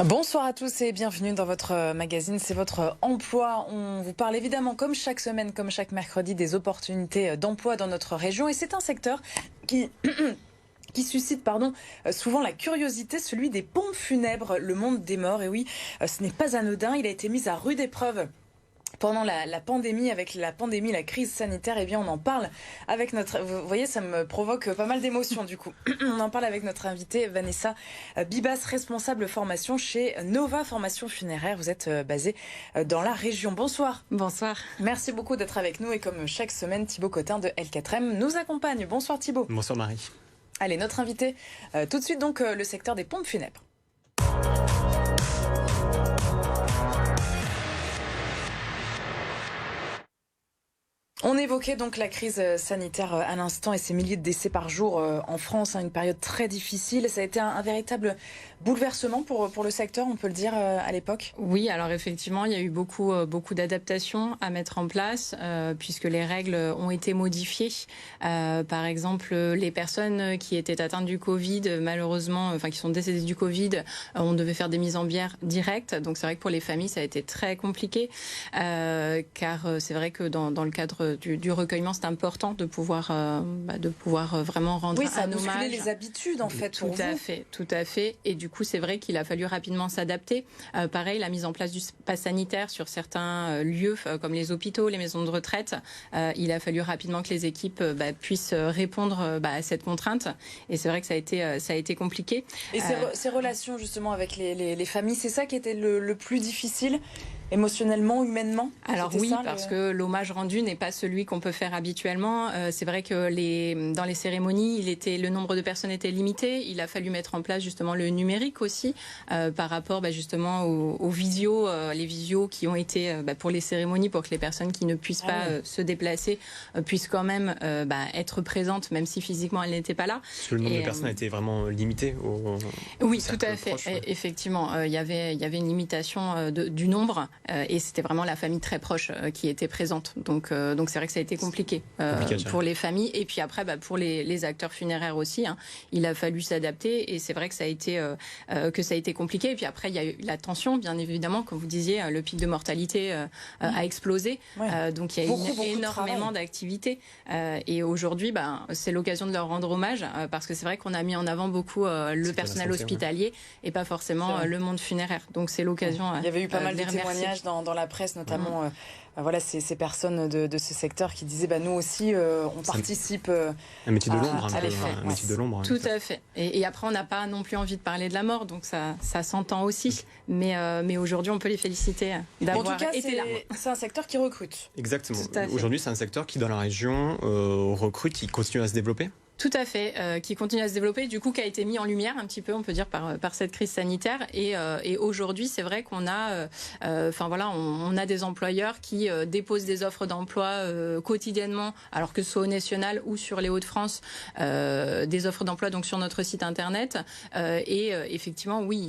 Bonsoir à tous et bienvenue dans votre magazine, c'est votre emploi. On vous parle évidemment comme chaque semaine, comme chaque mercredi, des opportunités d'emploi dans notre région. Et c'est un secteur qui suscite souvent la curiosité, celui des pompes funèbres, le monde des morts. Et oui, ce n'est pas anodin, il a été mis à rude épreuve pendant la pandémie, avec la crise sanitaire. Eh bien, on en parle avec notre... Vous voyez, ça me provoque pas mal d'émotions du coup. On en parle avec notre invitée Vanessa Bibas, responsable formation chez Nova Formation Funéraire. Vous êtes basée dans la région. Bonsoir. Bonsoir. Merci beaucoup d'être avec nous. Et comme chaque semaine, Thibaut Cotin de L4M nous accompagne. Bonsoir Thibaut. Bonsoir Marie. Allez, notre invité, tout de suite donc le secteur des pompes funèbres. On évoquait donc la crise sanitaire à l'instant et ces milliers de décès par jour en France, une période très difficile. Ça a été un véritable bouleversement pour le secteur, on peut le dire, à l'époque. Oui, alors effectivement, il y a eu beaucoup d'adaptations à mettre en place puisque les règles ont été modifiées. Par exemple, les personnes qui étaient atteintes du Covid, malheureusement, qui sont décédées du Covid, on devait faire des mises en bière directes. Donc c'est vrai que pour les familles, ça a été très compliqué car c'est vrai que dans le cadre du recueillement, c'est important de pouvoir vraiment rendre un hommage. Oui, ça a bousculé les habitudes en fait. Tout à fait. Et du coup, c'est vrai qu'il a fallu rapidement s'adapter. Pareil, la mise en place du pass sanitaire sur certains lieux comme les hôpitaux, les maisons de retraite. Il a fallu rapidement que les équipes puissent répondre à cette contrainte. Et c'est vrai que ça a été compliqué. Et ces relations justement avec les familles, c'est ça qui était le plus difficile émotionnellement, humainement? Alors oui, parce que l'hommage rendu n'est pas celui qu'on peut faire habituellement. C'est vrai que dans les cérémonies, le nombre de personnes était limité. Il a fallu mettre en place justement le numérique aussi par rapport justement aux visios, les visios qui ont été pour les cérémonies, pour que les personnes qui ne puissent pas se déplacer puissent quand même être présentes, même si physiquement elles n'étaient pas là. Parce que le nombre de personnes a été vraiment limité Oui, tout à fait. Proche, ouais. Effectivement, il y avait une limitation du nombre. Et c'était vraiment la famille très proche qui était présente. Donc c'est vrai que ça a été compliqué pour les familles. Et puis après, pour les acteurs funéraires aussi, il a fallu s'adapter. Et c'est vrai que ça a été compliqué. Et puis après, il y a eu la tension, bien évidemment. Comme vous disiez, le pic de mortalité a explosé. Ouais. Donc il y a eu énormément d'activités. Et aujourd'hui, c'est l'occasion de leur rendre hommage. Parce que c'est vrai qu'on a mis en avant beaucoup le personnel hospitalier et pas forcément le monde funéraire. Donc c'est l'occasion. Il y avait eu pas mal de témoignages dans la presse, notamment ces personnes de ce secteur qui disaient nous aussi on participe un métier de l'ombre, un métier de l'ombre. Tout à fait. Et après on n'a pas non plus envie de parler de la mort, donc ça s'entend aussi. Mais aujourd'hui on peut les féliciter d'avoir été là. C'est un secteur qui recrute. Exactement. Aujourd'hui c'est un secteur qui dans la région recrute, qui continue à se développer. Tout à fait, qui continue à se développer, du coup qui a été mis en lumière un petit peu, on peut dire, par cette crise sanitaire. Et aujourd'hui, c'est vrai qu'on a, on a des employeurs qui déposent des offres d'emploi quotidiennement, alors que ce soit au national ou sur les Hauts-de-France, des offres d'emploi donc sur notre site internet. Effectivement, oui,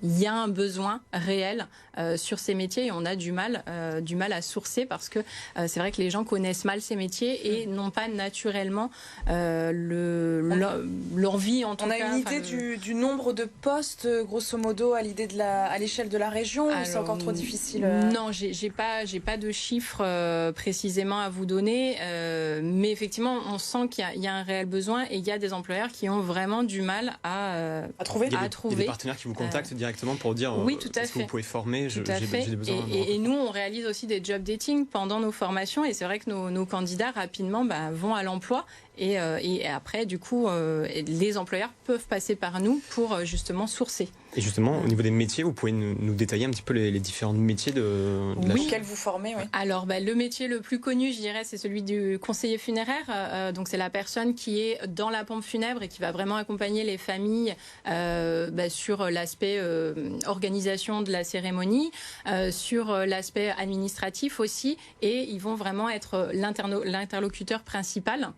il y a un besoin réel sur ces métiers et on a du mal à sourcer parce que c'est vrai que les gens connaissent mal ces métiers et n'ont pas naturellement l'envie en tout cas. On a une idée du nombre de postes, grosso modo, à l'échelle de la région. Alors, c'est encore trop difficile. Non, j'ai pas de chiffres précisément à vous donner, mais effectivement, on sent qu'il y a un réel besoin et il y a des employeurs qui ont vraiment du mal à trouver. Il y a des partenaires qui vous contactent directement pour dire oui, tout à est-ce que vous pouvez former, j'ai des besoins. Et nous, on réalise aussi des job dating pendant nos formations et c'est vrai que nos candidats rapidement vont à l'emploi. Et après, du coup, les employeurs peuvent passer par nous pour justement sourcer. Et justement, au niveau des métiers, vous pouvez nous détailler un petit peu les différents métiers auxquels vous formez, oui. Alors, le métier le plus connu, je dirais, c'est celui du conseiller funéraire. Donc, c'est la personne qui est dans la pompe funèbre et qui va vraiment accompagner les familles sur l'aspect organisation de la cérémonie, sur l'aspect administratif aussi. Et ils vont vraiment être l'interlocuteur principal.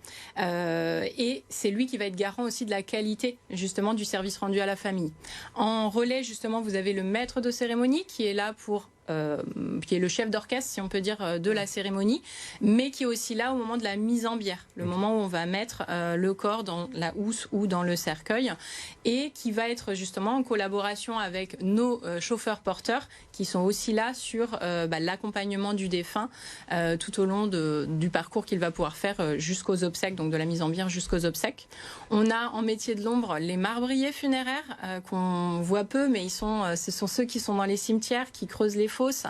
Et c'est lui qui va être garant aussi de la qualité, justement, du service rendu à la famille. En relais, justement, vous avez le maître de cérémonie qui est là pour qui est le chef d'orchestre, si on peut dire, de la cérémonie, mais qui est aussi là au moment de la mise en bière, le moment où on va mettre le corps dans la housse ou dans le cercueil, et qui va être justement en collaboration avec nos chauffeurs porteurs, qui sont aussi là sur l'accompagnement du défunt tout au long du parcours qu'il va pouvoir faire jusqu'aux obsèques, donc de la mise en bière jusqu'aux obsèques. On a en métier de l'ombre les marbriers funéraires qu'on voit peu, mais ce sont ceux qui sont dans les cimetières, qui creusent les fosses,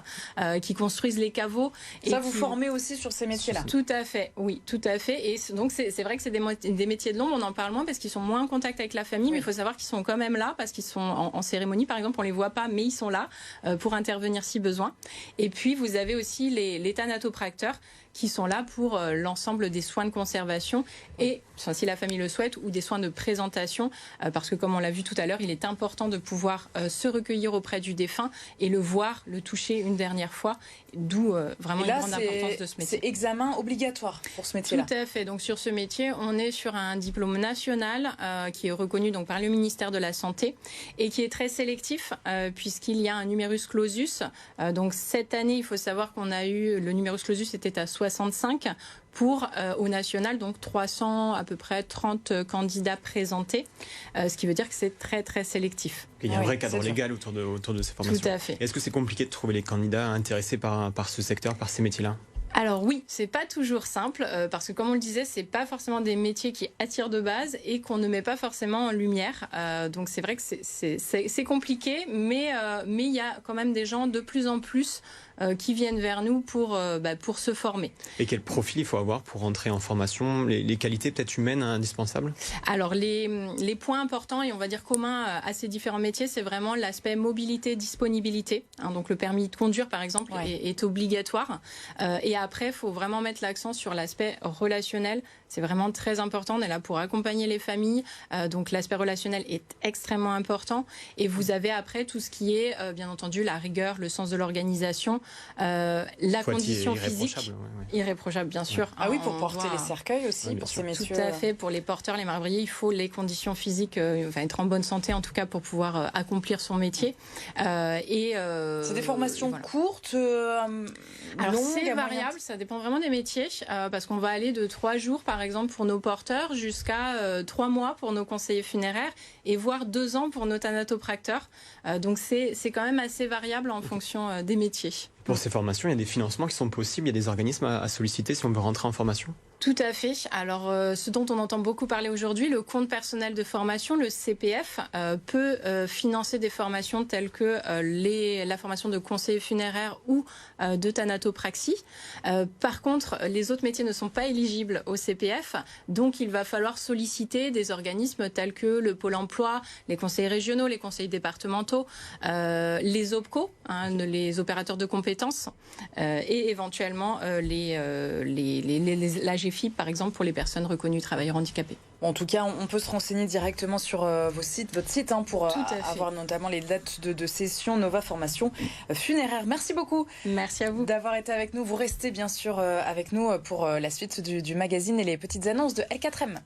qui construisent les caveaux. Ça, vous formez aussi sur ces métiers-là? Tout à fait, oui, tout à fait. Et donc c'est vrai que c'est des métiers de l'ombre, on en parle moins parce qu'ils sont moins en contact avec la famille, mais il faut savoir qu'ils sont quand même là parce qu'ils sont en cérémonie, par exemple, on les voit pas, mais ils sont là pour intervenir si besoin. Et puis vous avez aussi les thanatopracteurs qui sont là pour l'ensemble des soins de conservation et, si la famille le souhaite, ou des soins de présentation, parce que comme on l'a vu tout à l'heure, il est important de pouvoir se recueillir auprès du défunt et le voir, le toucher une dernière fois, d'où vraiment une grande importance de ce métier. C'est examen obligatoire pour ce métier-là? Tout à fait. Donc sur ce métier, on est sur un diplôme national qui est reconnu donc par le ministère de la Santé et qui est très sélectif puisqu'il y a un numerus clausus. Donc cette année, il faut savoir qu'on a eu, le numerus clausus était à 65 pour au national, donc 300 à peu près 30 candidats présentés, ce qui veut dire que c'est très très sélectif. Il y a un vrai cadre légal autour de ces formations. Tout à fait. Est-ce que c'est compliqué de trouver les candidats intéressés par ce secteur, par ces métiers-là? Alors oui, c'est pas toujours simple parce que comme on le disait, c'est pas forcément des métiers qui attirent de base et qu'on ne met pas forcément en lumière. Donc c'est vrai que c'est compliqué, mais il y a quand même des gens de plus en plus qui viennent vers nous pour se former. Et quel profil il faut avoir pour rentrer en formation? Les qualités peut-être humaines indispensables? Alors les points importants et on va dire communs à ces différents métiers, c'est vraiment l'aspect mobilité, disponibilité. Donc le permis de conduire par exemple est obligatoire. Et après, il faut vraiment mettre l'accent sur l'aspect relationnel. C'est vraiment très important. On est là pour accompagner les familles. Donc l'aspect relationnel est extrêmement important. Et vous avez après tout ce qui est, bien entendu, la rigueur, le sens de l'organisation, la condition physique. Irréprochable, bien sûr. Ah oui, pour porter les cercueils aussi, pour ces messieurs. Tout à fait. Pour les porteurs, les marbriers, il faut les conditions physiques, être en bonne santé en tout cas pour pouvoir accomplir son métier. C'est des formations courtes, alors longues, c'est variable, ça dépend vraiment des métiers, parce qu'on va aller de 3 jours par exemple pour nos porteurs jusqu'à 3 mois pour nos conseillers funéraires et voire 2 ans pour nos thanatopracteurs. Donc c'est quand même assez variable en fonction des métiers. Pour ces formations, il y a des financements qui sont possibles, il y a des organismes à solliciter si on veut rentrer en formation? Tout à fait. Alors, ce dont on entend beaucoup parler aujourd'hui, le compte personnel de formation, le CPF, peut financer des formations telles que la formation de conseiller funéraire ou de thanatopraxie. Par contre, les autres métiers ne sont pas éligibles au CPF, donc il va falloir solliciter des organismes tels que le Pôle emploi, les conseillers régionaux, les conseillers départementaux, les OPCO, les opérateurs de compétences, et éventuellement l'AGFIP, par exemple, pour les personnes reconnues travailleurs handicapés. En tout cas, on peut se renseigner directement sur votre site pour avoir notamment les dates de session Nova Formation Funéraire. Merci beaucoup. Merci à vous d'avoir été avec nous. Vous restez bien sûr avec nous pour la suite du magazine et les petites annonces de L4M.